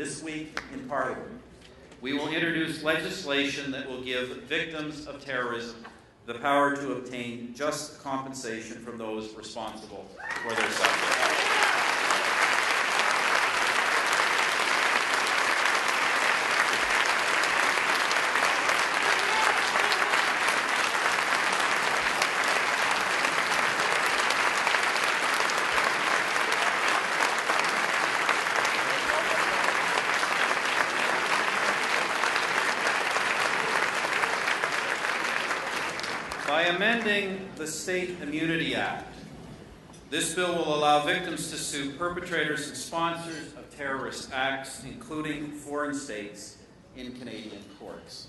this week in Parliament, we will introduce legislation that will give victims of terrorism the power to obtain just compensation from those responsible for their suffering. By amending the State Immunity Act, this bill will allow victims to sue perpetrators and sponsors of terrorist acts, including foreign states, in Canadian courts.